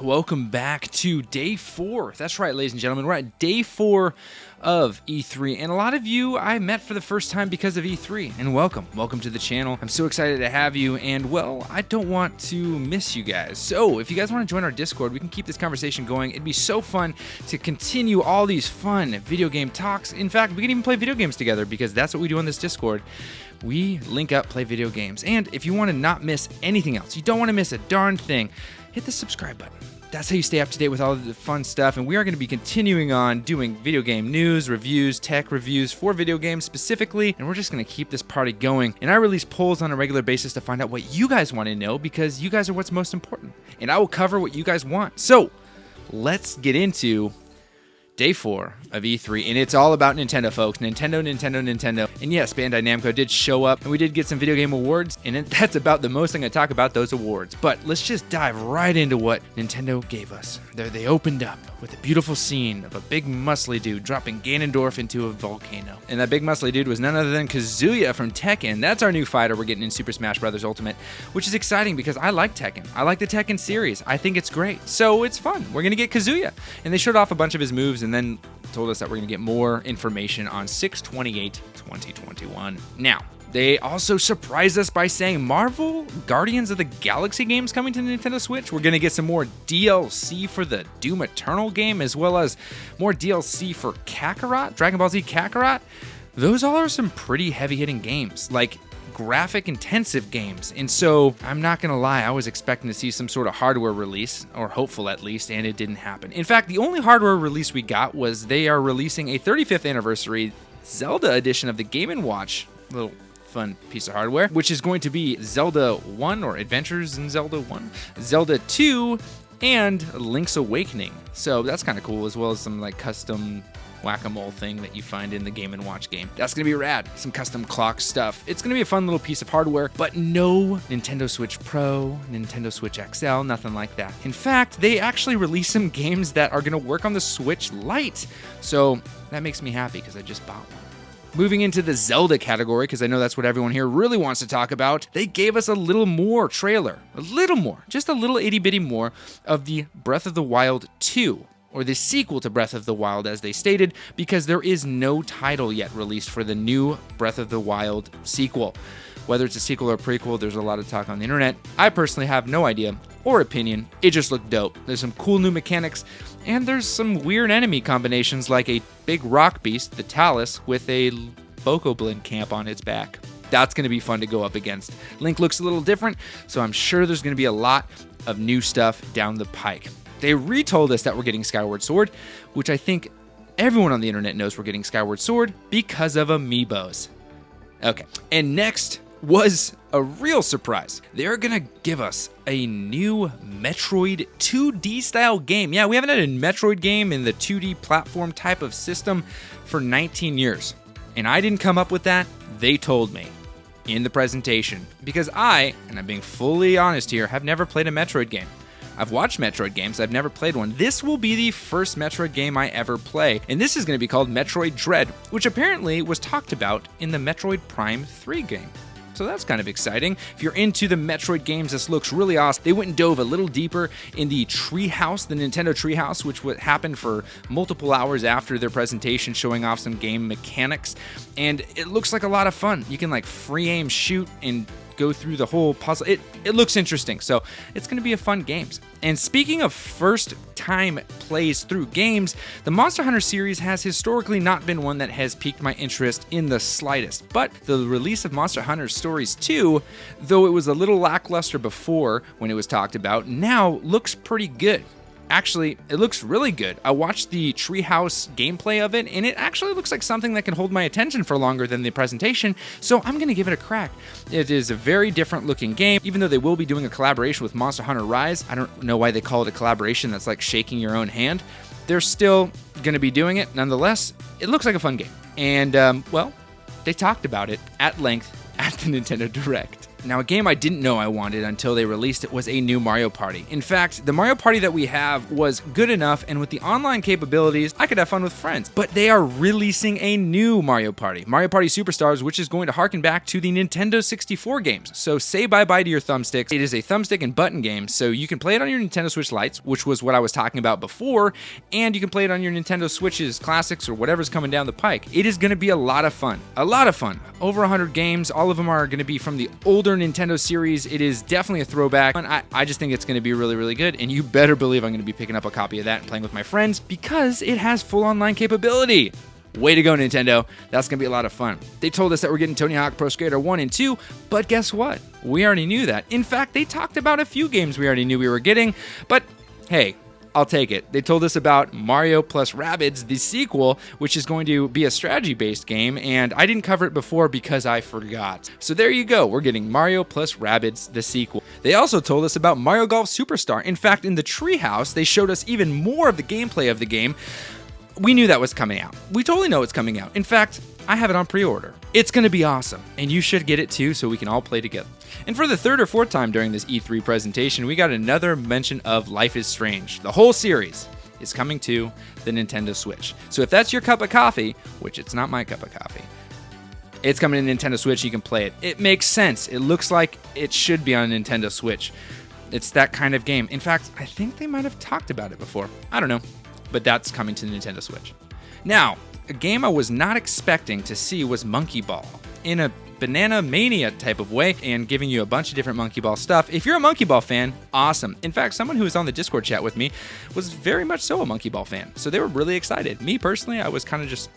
welcome back to day 4. That's right, ladies and gentlemen, we're at day 4 of E3, and a lot of you I met for the first time because of E3, and welcome to the channel. I'm so excited to have you, and well, I don't want to miss you guys. So if you guys want to join our Discord, we can keep this conversation going. It'd be so fun to continue all these fun video game talks. In fact, we can even play video games together because that's what we do on this Discord. We link up, play video games, and if you want to not miss anything else, you don't want to miss a darn thing, hit the subscribe button. That's how you stay up to date with all of the fun stuff, and we are going to be continuing on doing video game news, reviews, tech reviews for video games specifically, and we're just going to keep this party going. And I release polls on a regular basis to find out what you guys want to know, because you guys are what's most important, and I will cover what you guys want. So let's get into day 4 of E3, and it's all about Nintendo, folks. Nintendo. And yes, Bandai Namco did show up, and we did get some video game awards, and that's about the most I'm going to talk about those awards. But let's just dive right into what Nintendo gave us. They opened up with a beautiful scene of a big muscly dude dropping Ganondorf into a volcano. And that big muscly dude was none other than Kazuya from Tekken. That's our new fighter we're getting in Super Smash Bros. Ultimate, which is exciting because I like Tekken. I like the Tekken series. I think it's great. So it's fun. We're going to get Kazuya. And they showed off a bunch of his moves and then told us that we're going to get more information on 6/28/2021. Now, they also surprised us by saying Marvel Guardians of the Galaxy game's coming to Nintendo Switch. We're going to get some more DLC for the Doom Eternal game, as well as more DLC for Kakarot, Dragon Ball Z Kakarot. Those all are some pretty heavy-hitting games, like graphic-intensive games. And so, I'm not going to lie, I was expecting to see some sort of hardware release, or hopeful at least, and it didn't happen. In fact, the only hardware release we got was they are releasing a 35th anniversary Zelda edition of the Game & Watch. Little fun piece of hardware, which is going to be Zelda 1, or Adventures in Zelda 1, Zelda 2, and Link's Awakening. So that's kind of cool, as well as some like custom whack-a-mole thing that you find in the Game & Watch game. That's gonna be rad. Some custom clock stuff. It's gonna be a fun little piece of hardware, but no Nintendo Switch Pro, Nintendo Switch XL, nothing like that. In fact, they actually released some games that are gonna work on the Switch Lite. So that makes me happy because I just bought one. Moving into the Zelda category, because I know that's what everyone here really wants to talk about, they gave us a little more trailer. A little more. Just a little itty-bitty more of the Breath of the Wild 2. Or the sequel to Breath of the Wild, as they stated, because there is no title yet released for the new Breath of the Wild sequel. Whether it's a sequel or prequel, there's a lot of talk on the internet. I personally have no idea or opinion. It just looked dope. There's some cool new mechanics, and there's some weird enemy combinations like a big rock beast, the Talus, with a Bokoblin camp on its back. That's going to be fun to go up against. Link looks a little different, so I'm sure there's going to be a lot of new stuff down the pike. They retold us that we're getting Skyward Sword, which I think everyone on the internet knows we're getting Skyward Sword because of amiibos. Okay, and next was a real surprise. They're gonna give us a new Metroid 2D style game. Yeah, we haven't had a Metroid game in the 2D platform type of system for 19 years. And I didn't come up with that, they told me in the presentation. Because I, and I'm being fully honest here, have never played a Metroid game. I've watched Metroid games, I've never played one. This will be the first Metroid game I ever play, and this is going to be called Metroid Dread, which apparently was talked about in the Metroid Prime 3 game. So that's kind of exciting. If you're into the Metroid games, this looks really awesome. They went and dove a little deeper in the Treehouse, the Nintendo Treehouse, which happened for multiple hours after their presentation, showing off some game mechanics, and it looks like a lot of fun. You can like free aim shoot and go through the whole puzzle. It looks interesting, so it's going to be a fun game. And speaking of first time plays through games, the Monster Hunter series has historically not been one that has piqued my interest in the slightest. But the release of Monster Hunter Stories 2, though it was a little lackluster before when it was talked about, now looks pretty good. Actually, it looks really good. I watched the Treehouse gameplay of it, and it actually looks like something that can hold my attention for longer than the presentation, so I'm going to give it a crack. It is a very different looking game, even though they will be doing a collaboration with Monster Hunter Rise. I don't know why they call it a collaboration. That's like shaking your own hand. They're still going to be doing it. Nonetheless, it looks like a fun game. And, well, they talked about it at length at the Nintendo Direct. Now, a game I didn't know I wanted until they released it was a new Mario Party. In fact, the Mario Party that we have was good enough, and with the online capabilities, I could have fun with friends. But they are releasing a new Mario Party Superstars, which is going to harken back to the Nintendo 64 games. So say bye-bye to your thumbsticks. It is a thumbstick and button game, so you can play it on your Nintendo Switch Lites, which was what I was talking about before, and you can play it on your Nintendo Switch's Classics or whatever's coming down the pike. It is going to be a lot of fun. A lot of fun. Over 100 games. All of them are going to be from the older Nintendo series. It is definitely a throwback. I just think it's going to be really, really good, and you better believe I'm going to be picking up a copy of that and playing with my friends because it has full online capability. Way to go, Nintendo. That's going to be a lot of fun. They told us that we're getting Tony Hawk Pro Skater 1 and 2, but guess what? We already knew that. In fact, they talked about a few games we already knew we were getting, but hey, I'll take it. They told us about Mario plus Rabbids, the sequel, which is going to be a strategy-based game, and I didn't cover it before because I forgot. So there you go. We're getting Mario plus Rabbids, the sequel. They also told us about Mario Golf Superstar. In fact, in the Treehouse, they showed us even more of the gameplay of the game. We knew that was coming out. We totally know it's coming out. In fact, I have it on pre-order. It's going to be awesome, and you should get it too so we can all play together. And for the third or fourth time during this E3 presentation, we got another mention of Life is Strange. The whole series is coming to the Nintendo Switch. So if that's your cup of coffee, which it's not my cup of coffee, it's coming to Nintendo Switch, you can play it. It makes sense. It looks like it should be on a Nintendo Switch. It's that kind of game. In fact, I think they might have talked about it before. I don't know. But that's coming to the Nintendo Switch. Now, a game I was not expecting to see was Monkey Ball in a Banana Mania type of way and giving you a bunch of different Monkey Ball stuff. If you're a Monkey Ball fan, awesome. In fact, someone who was on the Discord chat with me was very much so a Monkey Ball fan. So they were really excited. Me personally, I was kind of just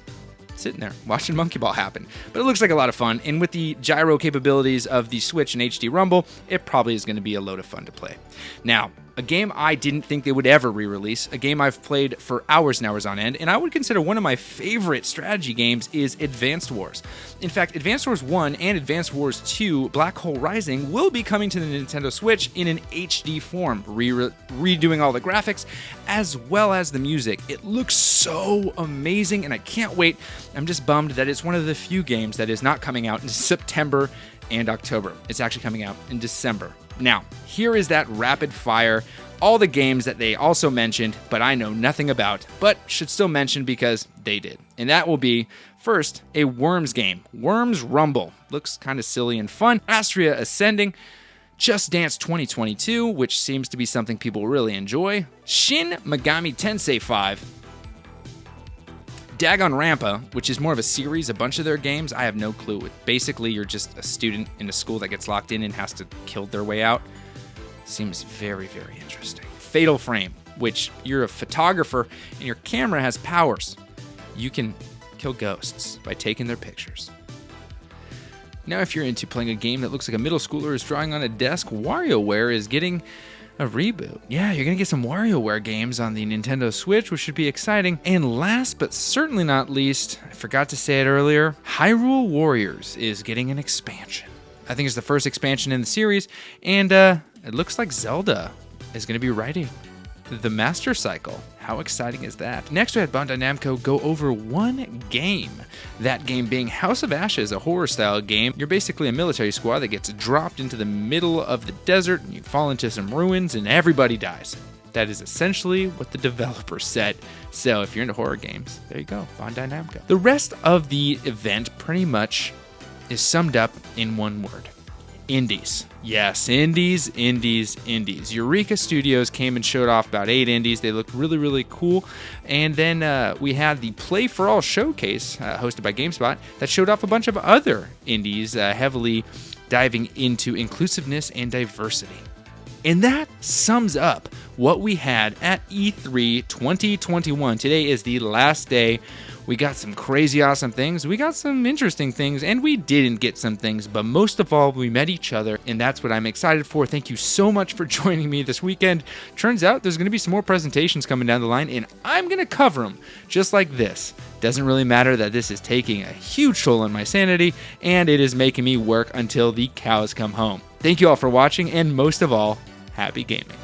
sitting there watching Monkey Ball happen. But it looks like a lot of fun, and with the gyro capabilities of the Switch and HD Rumble, it probably is going to be a load of fun to play. Now, a game I didn't think they would ever re-release, a game I've played for hours and hours on end, and I would consider one of my favorite strategy games is Advanced Wars. In fact, Advanced Wars 1 and Advanced Wars 2 Black Hole Rising will be coming to the Nintendo Switch in an HD form, redoing all the graphics as well as the music. It looks so amazing, and I can't wait. I'm just bummed that it's one of the few games that is not coming out in September and October. It's actually coming out in December. Now, here is that rapid fire, all the games that they also mentioned, but I know nothing about, but should still mention because they did. And that will be, first, a Worms game. Worms Rumble. Looks kind of silly and fun. Astria Ascending. Just Dance 2022, which seems to be something people really enjoy. Shin Megami Tensei 5. Danganronpa, which is more of a series, a bunch of their games, I have no clue. Basically, you're just a student in a school that gets locked in and has to kill their way out. Seems very, very interesting. Fatal Frame, which you're a photographer and your camera has powers. You can kill ghosts by taking their pictures. Now, if you're into playing a game that looks like a middle schooler is drawing on a desk, WarioWare is getting a reboot. Yeah, you're going to get some WarioWare games on the Nintendo Switch, which should be exciting. And last but certainly not least, I forgot to say it earlier, Hyrule Warriors is getting an expansion. I think it's the first expansion in the series, and it looks like Zelda is going to be riding the Master Cycle. How exciting is that? Next, we had Bandai Namco go over one game. That game being House of Ashes, a horror-style game. You're basically a military squad that gets dropped into the middle of the desert, and you fall into some ruins, and everybody dies. That is essentially what the developer said. So if you're into horror games, there you go, Bandai Namco. The rest of the event pretty much is summed up in one word. Indies. Yes, indies. Eureka Studios came and showed off about 8 indies. They looked really, really cool. And then we had the Play for All showcase hosted by GameSpot that showed off a bunch of other indies heavily diving into inclusiveness and diversity. And that sums up what we had at E3 2021. Today is the last day. We got some crazy awesome things, we got some interesting things, and we didn't get some things, but most of all, we met each other, and that's what I'm excited for. Thank you so much for joining me this weekend. Turns out there's going to be some more presentations coming down the line, and I'm going to cover them just like this. Doesn't really matter that this is taking a huge toll on my sanity, and it is making me work until the cows come home. Thank you all for watching, and most of all, happy gaming.